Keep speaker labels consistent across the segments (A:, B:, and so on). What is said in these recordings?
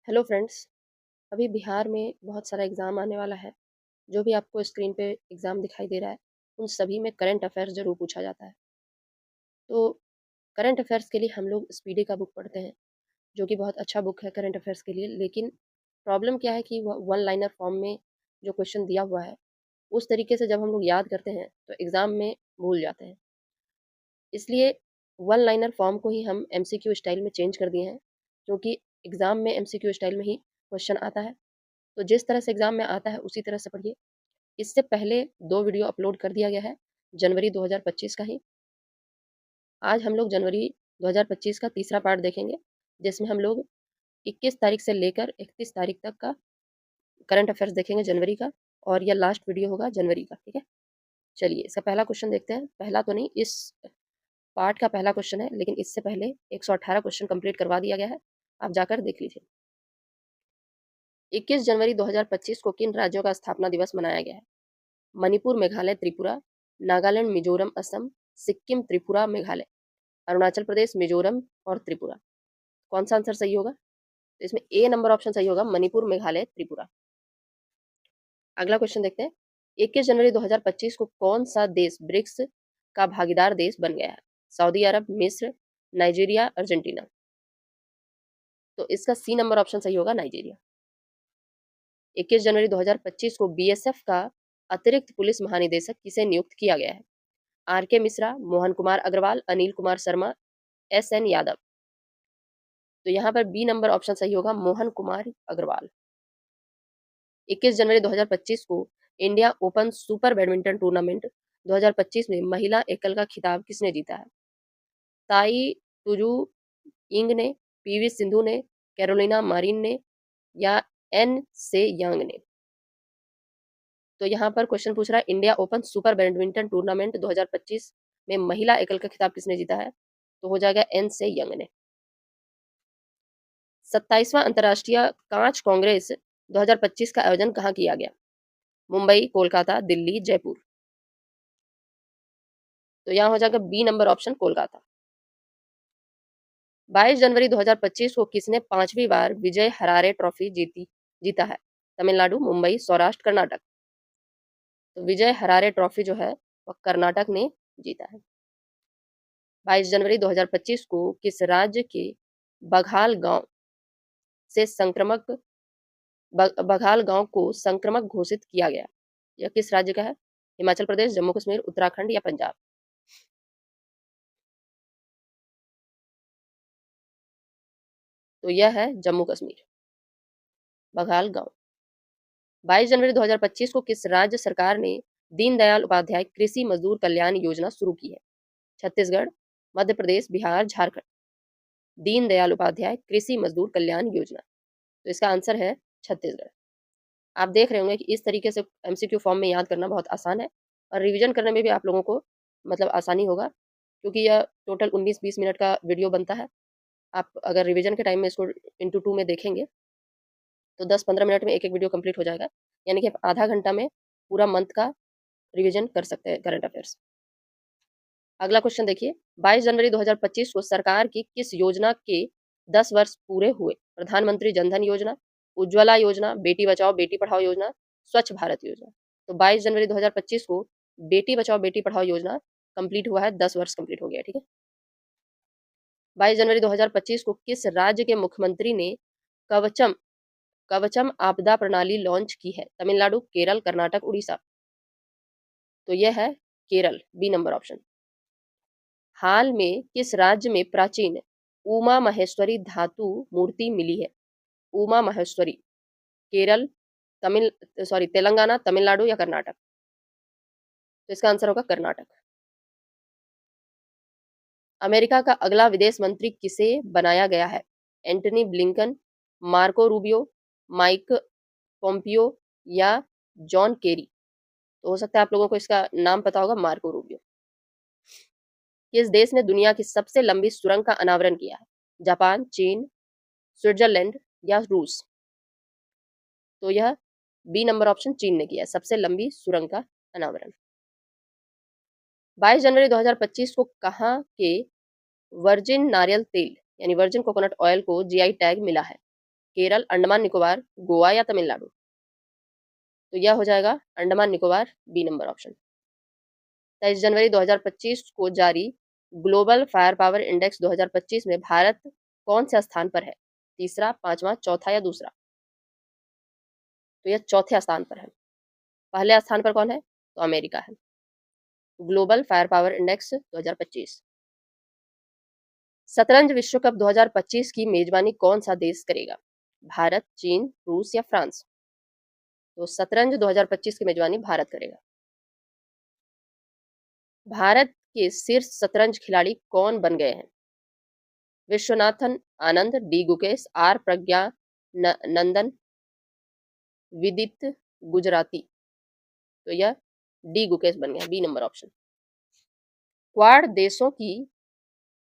A: Hello friends. अभी बिहार में बहुत सारा एग्ज़ाम आने वाला है। जो भी आपको स्क्रीन पे एग्ज़ाम दिखाई दे रहा है, उन सभी में करंट अफेयर्स ज़रूर पूछा जाता है। तो करंट अफेयर्स के लिए हम लोग स्पीडी का बुक पढ़ते हैं, जो कि बहुत अच्छा बुक है करंट अफेयर्स के लिए। लेकिन प्रॉब्लम क्या है कि वह वन लाइनर फॉर्म में जो क्वेश्चन दिया हुआ है, उस तरीके से जब हम लोग याद करते हैं, तो एग्ज़ाम में भूल जाते हैं। इसलिए वन लाइनर फॉर्म को ही हम एमसीक्यू स्टाइल में चेंज कर दिए हैं, क्योंकि एग्ज़ाम में एमसीक्यू स्टाइल में ही क्वेश्चन आता है। तो जिस तरह से एग्ज़ाम में आता है उसी तरह से पढ़िए। इससे पहले 2 वीडियो अपलोड कर दिया गया है जनवरी 2025 का ही। आज हम लोग जनवरी 2025 का तीसरा पार्ट देखेंगे, जिसमें हम लोग 21 तारीख से लेकर 31 तारीख तक का करंट अफेयर्स देखेंगे जनवरी का, और यह लास्ट वीडियो होगा जनवरी का, ठीक है? चलिए इसका पहला क्वेश्चन देखते हैं। पहला तो नहीं, इस पार्ट का पहला क्वेश्चन है, लेकिन इससे पहले 118 क्वेश्चन कंप्लीट करवा दिया गया है। आप जाकर देख लीजिए। 21 जनवरी 2025 को किन राज्यों का स्थापना दिवस मनाया गया है? मणिपुर, मेघालय, त्रिपुरा, नागालैंड, मिजोरम, असम, सिक्किम, त्रिपुरा, मेघालय, अरुणाचल प्रदेश, मिजोरम और त्रिपुरा। कौन सा आंसर सही होगा? तो इसमें ए नंबर ऑप्शन सही होगा, मणिपुर, मेघालय, त्रिपुरा। अगला क्वेश्चन देखते हैं। 21 जनवरी 2025 को कौन सा देश ब्रिक्स का भागीदार देश बन गया है? सऊदी अरब, मिस्र, नाइजीरिया, अर्जेंटीना। तो इसका सी नंबर ऑप्शन सही होगा, नाइजीरिया। 21 जनवरी 2025 को बीएसएफ का अतिरिक्त पुलिस महानिदेशक किसे नियुक्त किया गया है? आर के मिश्रा, मोहन कुमार अग्रवाल, अनिल कुमार शर्मा, एस एन यादव। तो यहाँ पर बी नंबर ऑप्शन सही होगा, मोहन कुमार अग्रवाल। 21 जनवरी 2025 को India open super badminton tournament 2025 में महिला एकल का खिताब किसने जीता है? ताई तुजू इंग ने, पीवी सिंधु ने, कैरोलिना मारिन ने या एन से यंग ने। तो यहाँ पर क्वेश्चन पूछ रहा है India open super badminton tournament 2025 में महिला एकल का खिताब किसने जीता है? तो हो जाएगा एन से यंग ने। 27वां अंतर्राष्ट्रीय कांच कांग्रेस 2025 का आयोजन कहाँ किया गया? मुंबई, कोलकाता, दिल्ली, जयपुर। तो यहाँ हो जाएगा बी नंबर ऑप्शन, कोलकाता। 22 जनवरी 2025 को किसने 5वीं बार विजय हरारे ट्रॉफी जीता है? तमिलनाडु, मुंबई, सौराष्ट्र, कर्नाटक। तो विजय हरारे ट्रॉफी जो है वह कर्नाटक ने जीता है। 22 जनवरी 2025 को किस राज्य के बघाल गांव से संक्रमक बघाल गांव को संक्रमक घोषित किया गया? यह किस राज्य का है? हिमाचल प्रदेश, जम्मू कश्मीर, उत्तराखंड या पंजाब। तो यह है जम्मू कश्मीर, बघाल गांव। 22 जनवरी 2025 को किस राज्य सरकार ने दीनदयाल उपाध्याय कृषि मजदूर कल्याण योजना शुरू की है? छत्तीसगढ़, मध्य प्रदेश, बिहार, झारखंड। दीनदयाल उपाध्याय कृषि मजदूर कल्याण योजना। तो इसका आंसर है छत्तीसगढ़। आप देख रहे होंगे कि इस तरीके से एमसीक्यू फॉर्म में याद करना बहुत आसान है, और रिवीजन करने में भी आप लोगों को मतलब आसानी होगा, क्योंकि यह टोटल 19-20 मिनट का वीडियो बनता है। आप अगर रिवीजन के टाइम में इसको इंटू 2 में देखेंगे तो 10-15 मिनट में एक एक वीडियो कंप्लीट हो जाएगा, यानी कि आप आधा घंटा में पूरा मंथ का रिवीजन कर सकते हैं करंट अफेयर्स। अगला क्वेश्चन देखिए। 22 जनवरी 2025 को सरकार की किस योजना के 10 वर्ष पूरे हुए? प्रधानमंत्री जनधन योजना, उज्ज्वला योजना, बेटी बचाओ बेटी पढ़ाओ योजना, स्वच्छ भारत योजना। तो 22 जनवरी 2025 को बेटी बचाओ बेटी पढ़ाओ योजना कंप्लीट हुआ है, 10 वर्ष कंप्लीट हो गया, ठीक है। 22 जनवरी 2025 को किस राज्य के मुख्यमंत्री ने कवचम कवचम आपदा प्रणाली लॉन्च की है? तमिलनाडु, केरल, कर्नाटक, उड़ीसा। तो यह है केरल, बी नंबर ऑप्शन। हाल में किस राज्य में प्राचीन उमा महेश्वरी धातु मूर्ति मिली है? उमा महेश्वरी, केरल, तमिल सॉरी तेलंगाना, तमिलनाडु या कर्नाटक। तो इसका आंसर होगा कर्नाटक। अमेरिका का अगला विदेश मंत्री किसे बनाया गया है? Antony Blinken, Marco Rubio, Mike Pompeo या जॉन केरी। तो हो सकता है आप लोगों को इसका नाम पता होगा, मार्को रूबियो। किस देश ने दुनिया की सबसे लंबी सुरंग का अनावरण किया है? जापान, चीन, स्विट्जरलैंड या रूस। तो यह बी नंबर ऑप्शन, चीन ने किया है सबसे लंबी सुरंग का अनावरण। 22 जनवरी 2025 को कहाँ के वर्जिन नारियल तेल यानी वर्जिन कोकोनट ऑयल को जीआई टैग मिला है? केरल, अंडमान निकोबार, गोवा या तमिलनाडु? तो यह हो जाएगा Andaman Nicobar, B number option. 23 जनवरी 2025 को जारी ग्लोबल फायर पावर इंडेक्स 2025 में भारत कौन से स्थान पर है? तीसरा, पांचवा, चौथा या दूसरा? तो यह चौथे स्थान पर है। पहले स्थान पर कौन है? तो अमेरिका है। Global fire power index 2025। शतरंज विश्व कप 2025 की मेजबानी कौन सा देश करेगा? भारत, चीन, रूस या फ्रांस? तो शतरंज 2025 की मेजबानी भारत करेगा। भारत के शीर्ष शतरंज खिलाड़ी कौन बन गए हैं? विश्वनाथन आनंद, डी गुकेश, आर प्रज्ञा नंदन, विदित गुजराती? तो यह डी गुकेश बन गया, बी नंबर ऑप्शन। क्वाड देशों की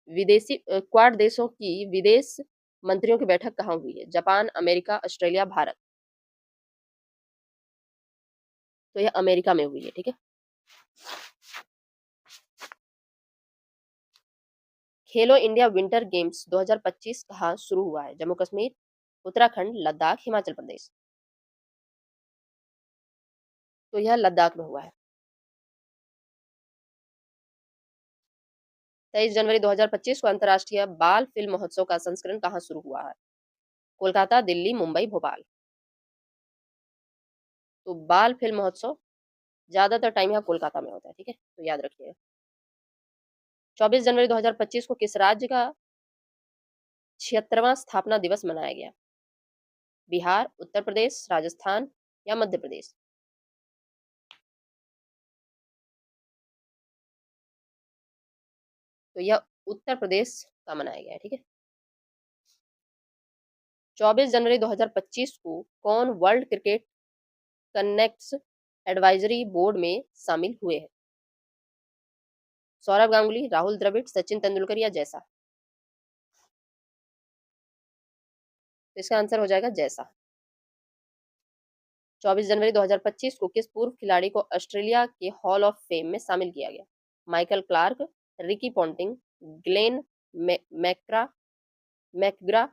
A: क्वाड देशों की विदेश मंत्रियों की बैठक कहाँ हुई है? Japan, America, Australia, Bharat? तो यह अमेरिका में हुई है। ठीक है। खेलो इंडिया विंटर गेम्स 2025 कहाँ शुरू हुआ है? जम्मू कश्मीर, उत्तराखंड, लद्दाख, हिमाचल प्रदेश? तो यह लद्दाख में हुआ है। 23 जनवरी 2025 को अंतर्राष्ट्रीय बाल फिल्म महोत्सव का संस्करण कहाँ शुरू हुआ है? कोलकाता, दिल्ली, मुंबई, भोपाल? तो बाल फिल्म महोत्सव ज्यादातर टाइम यहाँ कोलकाता में होता है। ठीक है, तो याद रखिएगा। 24 जनवरी 2025 को किस राज्य का 76वां स्थापना दिवस मनाया गया? बिहार, उत्तर प्रदेश, राजस्थान या मध्य प्रदेश? तो यह उत्तर प्रदेश का मनाया गया है। ठीक है। 24 जनवरी 2025 को कौन world cricket connects advisory board में शामिल हुए हैं? सौरव गांगुली, राहुल द्रविड़, सचिन तेंदुलकर या जैसा? तो इसका आंसर हो जाएगा जैसा। 24 जनवरी 2025 को किस पूर्व खिलाड़ी को ऑस्ट्रेलिया के हॉल ऑफ फेम में शामिल किया गया? Michael Clarke, Ricky Ponting, Glenn McGrath McGrath,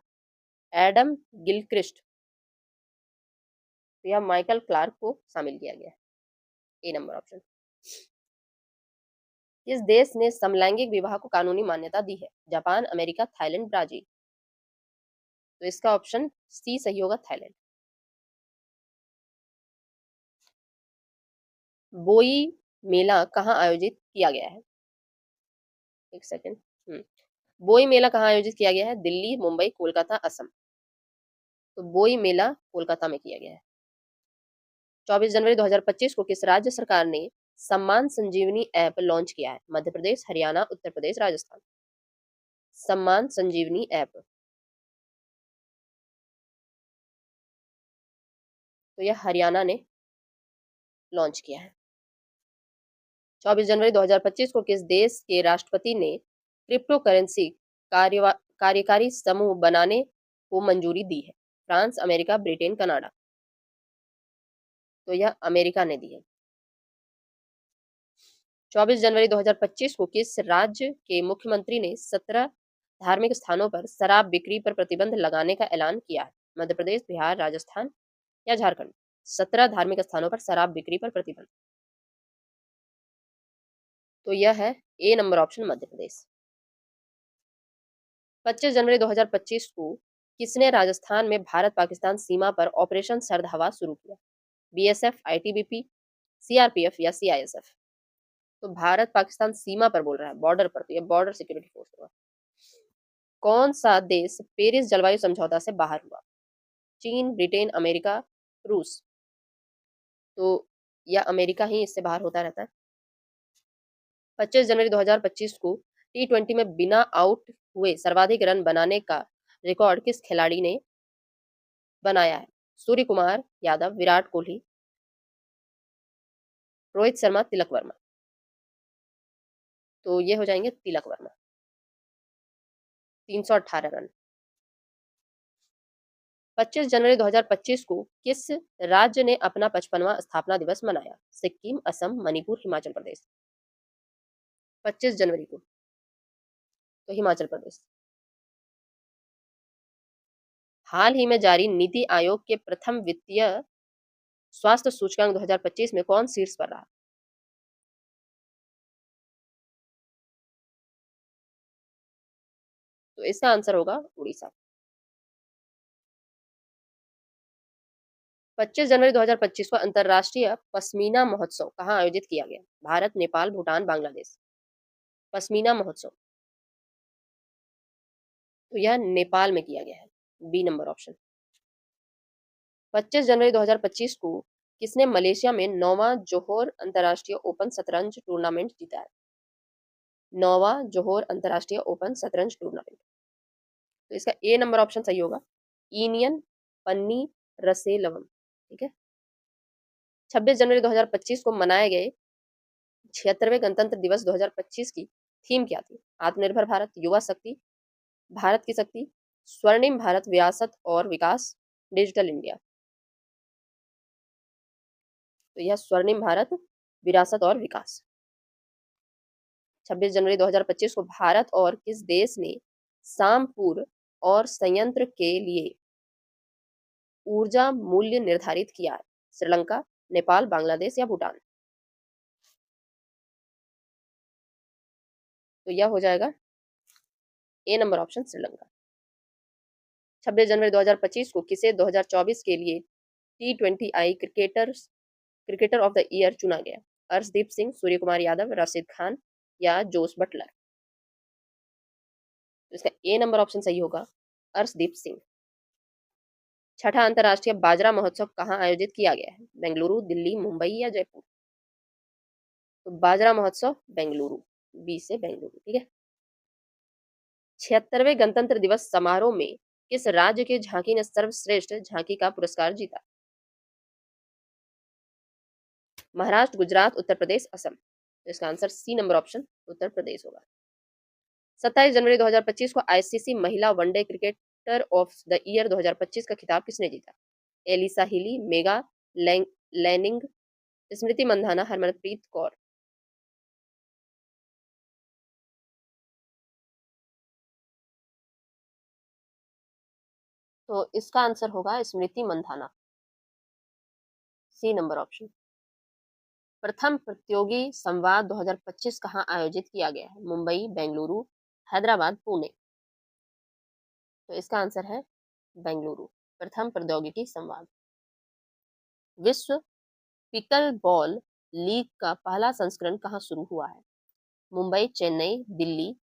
A: Adam Gilchrist? तो यह माइकल क्लार्क को शामिल किया गया है, ए नंबर ऑप्शन। किस देश ने समलैंगिक विवाह को कानूनी मान्यता दी है? Japan, America, Thailand, Brazil? तो इसका ऑप्शन सी सही होगा, थाईलैंड। बोई मेला कहाँ आयोजित किया गया है? एक सेकेंड। बोई मेला कहाँ आयोजित किया गया है? दिल्ली, मुंबई, कोलकाता, असम? तो बोई मेला कोलकाता में किया गया है। 24 जनवरी 2025 को किस राज्य सरकार ने सम्मान संजीवनी ऐप लॉन्च किया है? मध्य प्रदेश, हरियाणा, उत्तर प्रदेश, राजस्थान? सम्मान संजीवनी ऐप, तो यह हरियाणा ने लॉन्च किया है। 24 जनवरी 2025 को किस देश के राष्ट्रपति ने क्रिप्टो करेंसी कार्यकारी समूह बनाने को मंजूरी दी है? France, America, Britain, Canada? तो यह अमेरिका ने दी है। 24 जनवरी 2025 को किस राज्य के मुख्यमंत्री ने 17 धार्मिक स्थानों पर शराब बिक्री पर प्रतिबंध लगाने का ऐलान किया है? मध्य प्रदेश, बिहार, राजस्थान या झारखंड? 17 धार्मिक स्थानों पर शराब बिक्री पर प्रतिबंध। तो यह है ए नंबर ऑप्शन, मध्य प्रदेश। 25 जनवरी 2025 को किसने राजस्थान में भारत पाकिस्तान सीमा पर ऑपरेशन सर्द हवा शुरू किया? बीएसएफ, आईटीबीपी, सीआरपीएफ या सीआईएसएफ? तो भारत पाकिस्तान सीमा पर बोल रहा है, बॉर्डर पर, तो ये बॉर्डर सिक्योरिटी फोर्स होगा। कौन सा देश पेरिस जलवायु समझौता से बाहर हुआ? चीन, ब्रिटेन, अमेरिका, रूस? तो यह अमेरिका ही इससे बाहर होता रहता है। 25 जनवरी 2025 को T20 में बिना आउट हुए सर्वाधिक रन बनाने का रिकॉर्ड किस खिलाड़ी ने बनाया है? सूर्य कुमार यादव, विराट कोहली, रोहित शर्मा, तिलक वर्मा? तो ये हो जाएंगे तिलक वर्मा, 318 रन। 25 जनवरी 2025 को किस राज्य ने अपना 55वां स्थापना दिवस मनाया? सिक्किम, असम, मणिपुर, हिमाचल प्रदेश? 25 जनवरी को तो हिमाचल प्रदेश। हाल ही में जारी नीति आयोग के प्रथम वित्तीय स्वास्थ्य सूचकांक 2025 में कौन शीर्ष पर रहा? तो इसका आंसर होगा उड़ीसा। 25 जनवरी 2025 को अंतर्राष्ट्रीय पश्मीना महोत्सव कहाँ आयोजित किया गया? भारत, नेपाल, भूटान, बांग्लादेश। पश्मीना महोत्सव तो यह नेपाल में किया गया है। B number option. 25 जनवरी 2025 को किसने मलेशिया में 9वां जोहोर अंतर्राष्ट्रीय ओपन शतरंज टूर्नामेंट जीता है? 9वां जोहोर अंतर्राष्ट्रीय ओपन शतरंज टूर्नामेंट। तो इसका ए नंबर ऑप्शन सही होगा। इनियन पन्नी रसेलवम। ठीक है। 26 जनवरी 2025 को मनाए गए 76वें गणतंत्र दिवस 2025 की थीम क्या थी? आत्मनिर्भर भारत, युवा शक्ति, भारत की शक्ति, स्वर्णिम भारत, विरासत और विकास, डिजिटल इंडिया। तो यह स्वर्णिम भारत, विरासत और विकास। 26 जनवरी 2025 को भारत और किस देश ने सामपुर और संयंत्र के लिए ऊर्जा मूल्य निर्धारित किया है? श्रीलंका, नेपाल, बांग्लादेश या भूटान। तो यह हो जाएगा ए नंबर ऑप्शन श्रीलंका। 26 जनवरी 2025 को किसे 2024 के लिए T20I cricketer of the year चुना गया? अर्शदीप सिंह, सूर्य कुमार यादव, राशिद खान या जोस बटलर। तो इसका ए नंबर ऑप्शन सही होगा, अर्शदीप सिंह। छठा अंतर्राष्ट्रीय बाजरा महोत्सव कहाँ आयोजित किया गया है? बेंगलुरु, दिल्ली, मुंबई या जयपुर। तो बाजरा महोत्सव बेंगलुरु, बी से बेंगलुरु। ठीक है। 76वें गणतंत्र दिवस समारोह में किस राज्य की झांकी ने सर्वश्रेष्ठ झांकी का पुरस्कार जीता? महाराष्ट्र, गुजरात, उत्तर प्रदेश, असम। तो इसका answer C number option Uttar Pradesh होगा। 27 जनवरी 2025 को आईसीसी महिला one day cricketer of the year 2025 का खिताब किसने जीता? Alyssa Healy, mega Lanning, Smriti Mandhana, Harmanpreet Kaur. तो इसका आंसर होगा स्मृति मंधाना, सी नंबर ऑप्शन। प्रथम प्रतियोगी संवाद 2025 कहाँ आयोजित किया गया है? मुंबई, बेंगलुरु, हैदराबाद, पुणे। तो इसका आंसर है बेंगलुरु। प्रथम प्रौद्योगिकी संवाद। विश्व पिकल बॉल लीग का पहला संस्करण कहाँ शुरू हुआ है? मुंबई, चेन्नई, दिल्ली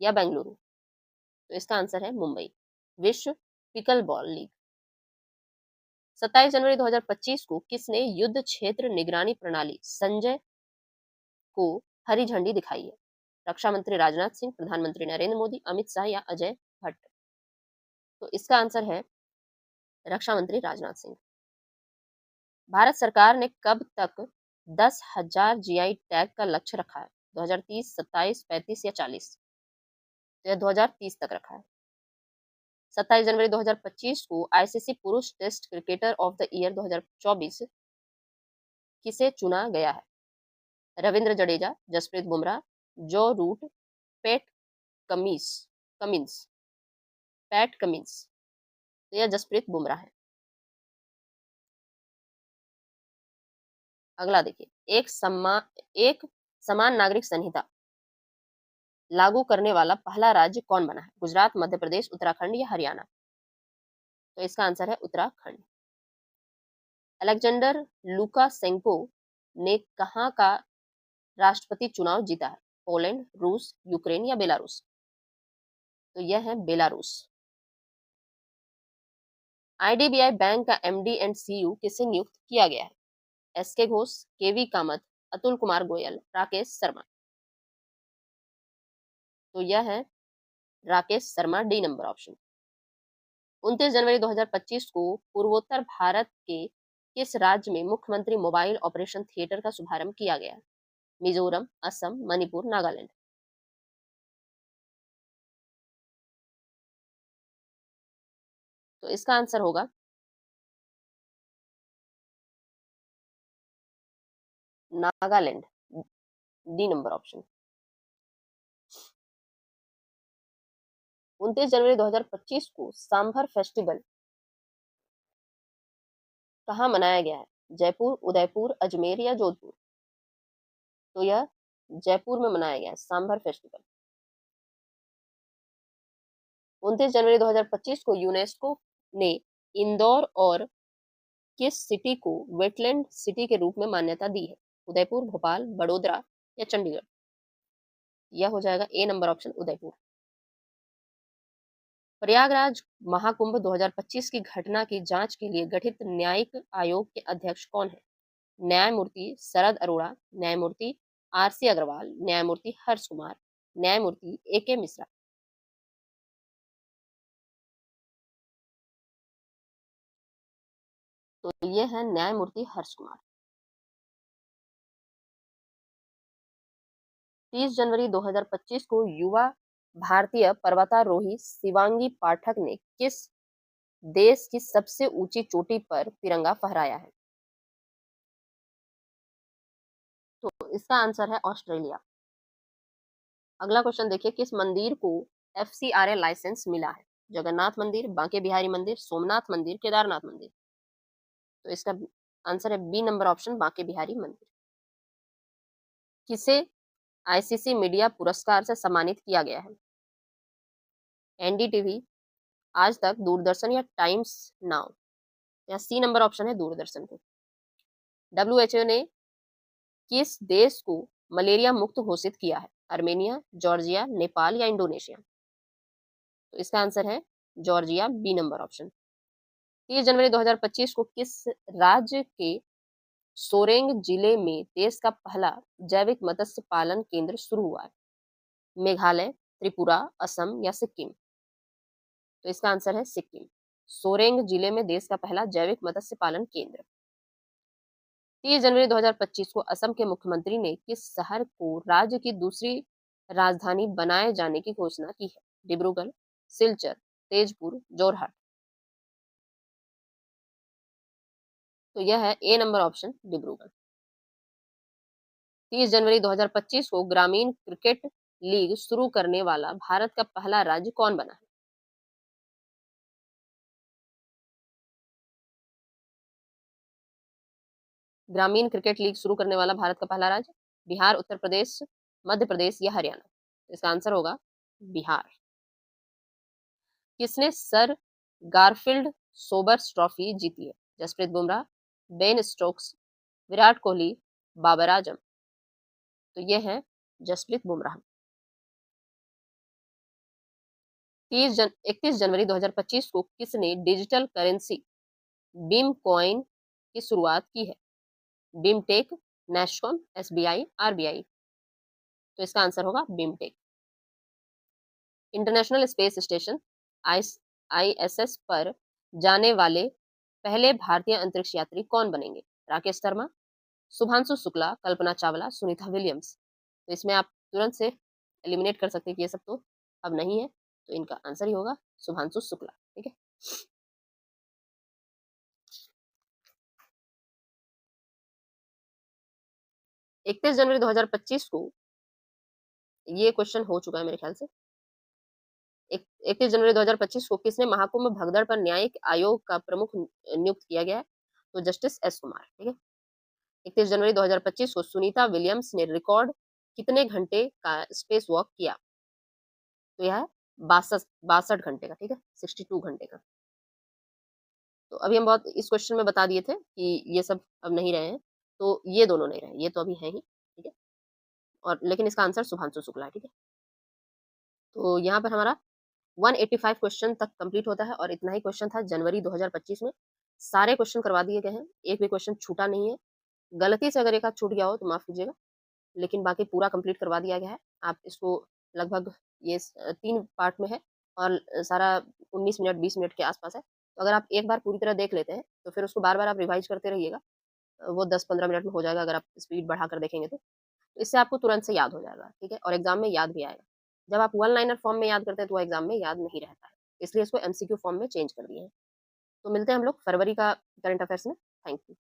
A: या बेंगलुरु। तो इसका आंसर है मुंबई। विश्व पिकल बॉल लीग। 27 जनवरी 2025 को किसने युद्ध क्षेत्र निगरानी प्रणाली संजय को हरी झंडी दिखाई है? रक्षा मंत्री राजनाथ सिंह, प्रधानमंत्री नरेंद्र मोदी, अमित शाह या अजय भट्ट। तो इसका आंसर है रक्षा मंत्री राजनाथ सिंह। भारत सरकार ने कब तक 10,000 जीआई टैग का लक्ष्य रखा है? 2030, 27, 35 या 40। तो यह 2030 तक रखा है। 27 जनवरी 2025 को आईसीसी पुरुष test cricketer of the year 2024 किसे चुना गया है? Ravindra Jadeja, Jasprit Bumrah, Joe Root, Pat Cummins Cummins Pat Cummins. तो यह जसप्रीत बुमराह है। अगला देखिए, एक समान नागरिक संहिता लागू करने वाला पहला राज्य कौन बना है? गुजरात, मध्य प्रदेश, उत्तराखंड या हरियाणा। तो इसका आंसर है उत्तराखंड। अलेक्जेंडर लुकाशेंको ने कहाँ का राष्ट्रपति चुनाव जीता है? पोलैंड, रूस, यूक्रेन या बेलारूस। तो यह है बेलारूस। आईडीबीआई बैंक का एमडी एंड सीयू किसे नियुक्त किया गया है? एसके घोष, केवी कामत, अतुल कुमार गोयल, राकेश शर्मा। तो यह है Rakesh Sharma, D number option. 29 जनवरी 2025 को पूर्वोत्तर भारत के किस राज्य में मुख्यमंत्री मोबाइल ऑपरेशन थिएटर का शुभारंभ किया गया? मिजोरम, असम, मणिपुर, नागालैंड। तो इसका आंसर होगा नागालैंड, डी नंबर ऑप्शन। 29 जनवरी 2025 को सांभर फेस्टिवल कहाँ मनाया गया है? जयपुर, उदयपुर, अजमेर या जोधपुर? तो यह जयपुर में मनाया गया है, सांभर फेस्टिवल। 29 जनवरी 2025 को यूनेस्को ने इंदौर और किस सिटी को वेटलैंड सिटी के रूप में मान्यता दी है? उदयपुर, भोपाल, बड़ोदरा या चंडीगढ़? यह हो जाएगा ए नंबर ऑप्शन, उदयपुर। प्रयागराज महाकुंभ 2025 की घटना की जांच के लिए गठित न्यायिक आयोग के अध्यक्ष कौन है? न्यायमूर्ति शरद अरोड़ा, न्यायमूर्ति आर.सी. अग्रवाल, न्यायमूर्ति हर्ष कुमार, न्यायमूर्ति ए.के. मिश्रा? तो ये है न्यायमूर्ति हर्ष कुमार। 30 जनवरी 2025 को युवा भारतीय पर्वतारोही शिवांगी पाठक ने किस देश की सबसे ऊंची चोटी पर तिरंगा फहराया है? तो इसका आंसर है ऑस्ट्रेलिया। अगला क्वेश्चन देखिए, किस मंदिर को FCRA लाइसेंस मिला है? जगन्नाथ मंदिर, बांके बिहारी मंदिर, सोमनाथ मंदिर, केदारनाथ मंदिर? तो इसका आंसर है B number option, Banke Bihari मंदिर। किसे ICC मीडिया पुरस्कार से सम्मानित किया गया है? NDTV, आज तक, दूरदर्शन या टाइम्स नाउ? या सी नंबर ऑप्शन है दूरदर्शन को। WHO ने किस देश को मलेरिया मुक्त घोषित किया है? आर्मेनिया, जॉर्जिया, नेपाल या इंडोनेशिया? तो इसका आंसर है जॉर्जिया, बी नंबर ऑप्शन। 30 जनवरी 2025 को किस राज्य के सोरेंग जिले में देश का पहला जैविक मत्स्य पालन केंद्र शुरू हुआ है? मेघालय, त्रिपुरा, असम या सिक्किम? तो इसका आंसर है सिक्किम। सोरेंग जिले में देश का पहला जैविक मत्स्य पालन केंद्र। 30 जनवरी 2025 को असम के मुख्यमंत्री ने किस शहर को राज्य की दूसरी राजधानी बनाए जाने की घोषणा की है? डिब्रूगढ़, सिलचर, तेजपुर, जोरहाट? तो यह है ए नंबर ऑप्शन, डिब्रूगढ़। 30 जनवरी 2025 को ग्रामीण क्रिकेट लीग शुरू करने वाला भारत का पहला राज्य कौन बना है? ग्रामीण क्रिकेट लीग शुरू करने वाला भारत का पहला राज्य? बिहार, उत्तर प्रदेश, मध्य प्रदेश या हरियाणा? तो इसका आंसर होगा बिहार। किसने सर गारफील्ड सोबर्स ट्रॉफी जीती है? Jasprit Bumrah, Ben Stokes, Virat Kohli, Babar Azam? तो ये है जसप्रीत बुमराह। 31 जनवरी 2025 को किसने डिजिटल करेंसी बीम कॉइन की शुरुआत की है? बीमटेक, नेशकॉम, SBI, RBI? तो इसका आंसर होगा बीमटेक। इंटरनेशनल स्पेस स्टेशन ISS पर जाने वाले पहले भारतीय अंतरिक्ष यात्री कौन बनेंगे? राकेश शर्मा, शुभांशु शुक्ला, कल्पना चावला, सुनीता विलियम्स? तो इसमें आप तुरंत से एलिमिनेट कर सकते हैं कि ये सब तो अब नहीं है, तो इनका आंसर ही होगा शुभांशु शुक्ला। ठीक है। 31 जनवरी 2025 को ये क्वेश्चन हो चुका है मेरे ख्याल से। 31 जनवरी 2025 को किसने महाकुंभ भगदड़ पर न्यायिक आयोग का प्रमुख नियुक्त किया गया है? तो जस्टिस S कुमार। ठीक है। 31 जनवरी 2025 को सुनीता विलियम्स ने रिकॉर्ड कितने घंटे का स्पेस वॉक किया? तो यह 62 घंटे का। ठीक है, 62 घंटे का। तो अभी हम बहुत इस क्वेश्चन में बता दिए थे कि ये सब अब नहीं रहे हैं, तो ये दोनों नहीं रहे, ये तो अभी है ही। ठीक है, और लेकिन इसका आंसर शुभांशु शुक्ला है। ठीक है, तो यहाँ पर हमारा 185 क्वेश्चन तक कंप्लीट होता है और इतना ही क्वेश्चन था जनवरी 2025 में। सारे क्वेश्चन करवा दिए गए हैं, एक भी क्वेश्चन छूटा नहीं है। गलती से अगर एक आध छूट गया हो तो माफ कीजिएगा, लेकिन बाकी पूरा कंप्लीट करवा दिया गया है। आप इसको लगभग ये 3 पार्ट में है और सारा 19 मिनट 20 मिनट के आसपास है। तो अगर आप एक बार पूरी तरह देख लेते हैं तो फिर उसको बार बार आप रिवाइज करते रहिएगा, वो 10-15 मिनट में हो जाएगा अगर आप स्पीड बढ़ा कर देखेंगे तो। इससे आपको तुरंत से याद हो जाएगा। ठीक है, और एग्जाम में याद भी आएगा। जब आप वन लाइनर फॉर्म में याद करते हैं तो वो एग्जाम में याद नहीं रहता है, इसलिए इसको MCQ फॉर्म में चेंज कर दिए हैं। तो मिलते हैं हम लोग फरवरी का करंट अफेयर्स में। Thank you.